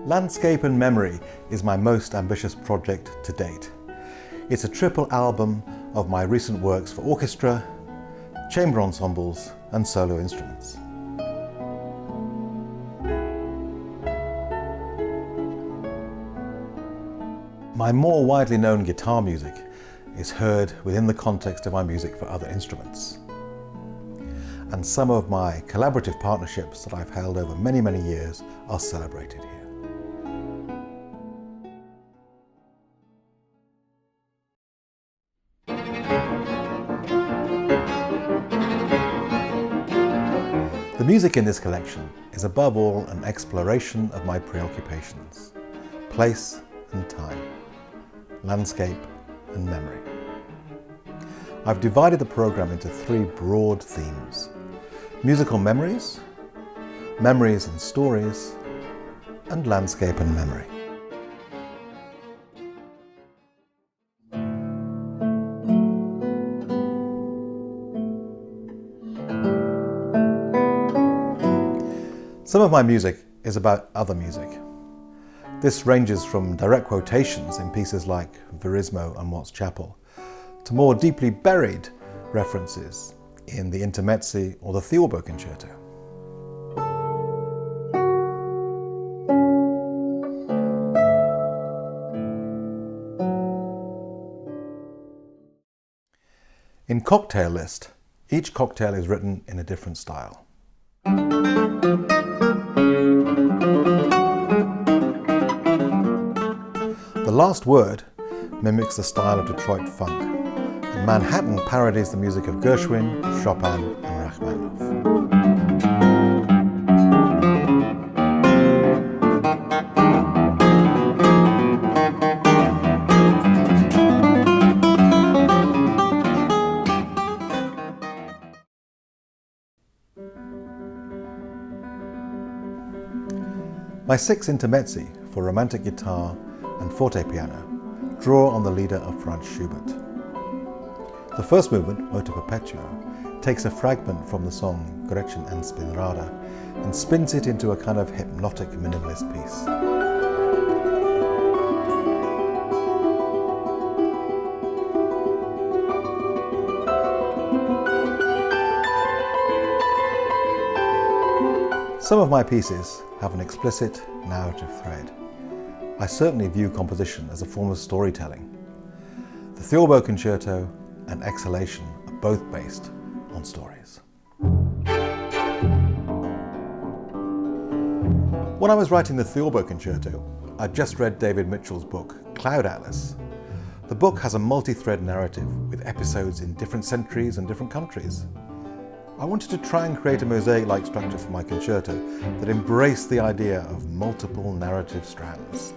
Landscape and Memory is my most ambitious project to date. It's a triple album of my recent works for orchestra, chamber ensembles and solo instruments. My more widely known guitar music is heard within the context of my music for other instruments. And some of my collaborative partnerships that I've held over many, many years are celebrated here. The music in this collection is above all an exploration of my preoccupations: place and time, landscape and memory. I've divided the program into three broad themes: musical memories, memories and stories, and landscape and memory. Some of my music is about other music. This ranges from direct quotations in pieces like Verismo and Watts Chapel to more deeply buried references in the Intermezzi or the Theorbo Concerto. In Cocktail List, each cocktail is written in a different style. The Last Word mimics the style of Detroit funk, and Manhattan parodies the music of Gershwin, Chopin and Rachmaninoff. My 6 intermezzi for romantic guitar and forte piano draw on the lieder of Franz Schubert. The first movement, Moto Perpetuo, takes a fragment from the song Gretchen and Spinrada and spins it into a kind of hypnotic minimalist piece. Some of my pieces have an explicit narrative thread. I certainly view composition as a form of storytelling. The Theorbo Concerto and Exhalation are both based on stories. When I was writing the Theorbo Concerto, I'd just read David Mitchell's book, Cloud Atlas. The book has a multi-thread narrative with episodes in different centuries and different countries. I wanted to try and create a mosaic-like structure for my concerto that embraced the idea of multiple narrative strands.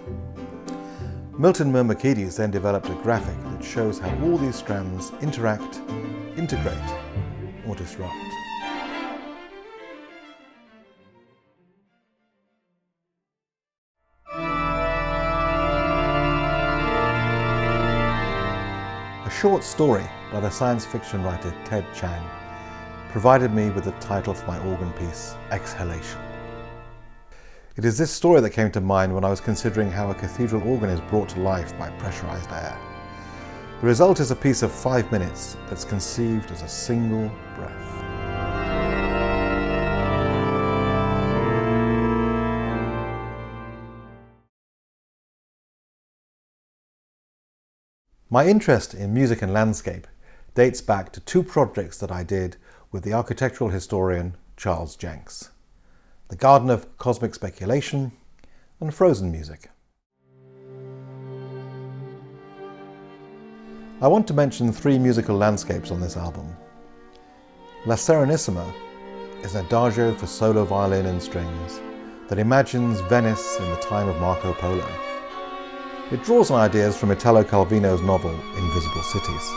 Milton Myrmekides then developed a graphic that shows how all these strands interact, integrate, or disrupt. A short story by the science fiction writer Ted Chiang provided me with the title for my organ piece, Exhalation. It is this story that came to mind when I was considering how a cathedral organ is brought to life by pressurized air. The result is a piece of 5 minutes that's conceived as a single breath. My interest in music and landscape dates back to 2 projects that I did with the architectural historian Charles Jenks: The Garden of Cosmic Speculation and Frozen Music. I want to mention 3 musical landscapes on this album. La Serenissima is an adagio for solo violin and strings that imagines Venice in the time of Marco Polo. It draws on ideas from Italo Calvino's novel Invisible Cities.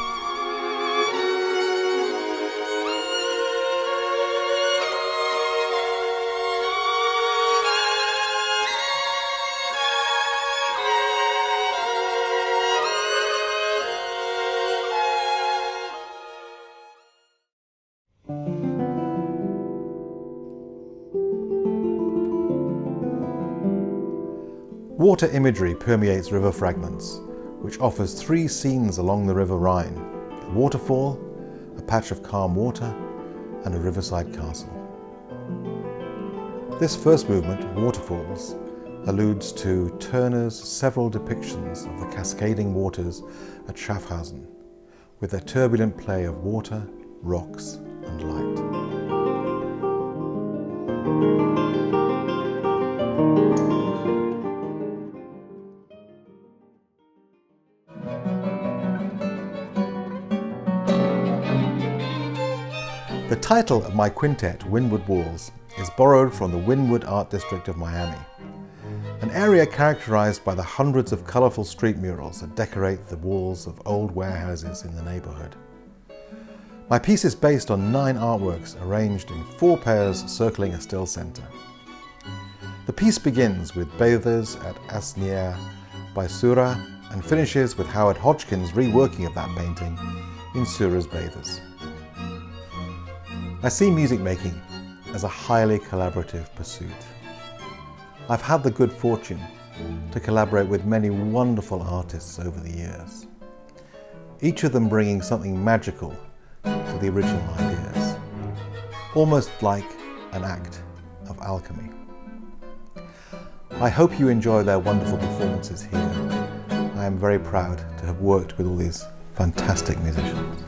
Water imagery permeates river fragments, which offers three scenes along the River Rhine: a waterfall, a patch of calm water, and a riverside castle. This first movement, Waterfalls, alludes to Turner's several depictions of the cascading waters at Schaffhausen, with their turbulent play of water, rocks, and light. The title of my quintet, Windward Walls, is borrowed from the Wynwood Art District of Miami, an area characterized by the hundreds of colorful street murals that decorate the walls of old warehouses in the neighborhood. My piece is based on 9 artworks arranged in 4 pairs circling a still center. The piece begins with Bathers at Asnières by Seurat and finishes with Howard Hodgkin's reworking of that painting in Seurat's Bathers. I see music making as a highly collaborative pursuit. I've had the good fortune to collaborate with many wonderful artists over the years, each of them bringing something magical to the original ideas, almost like an act of alchemy. I hope you enjoy their wonderful performances here. I am very proud to have worked with all these fantastic musicians.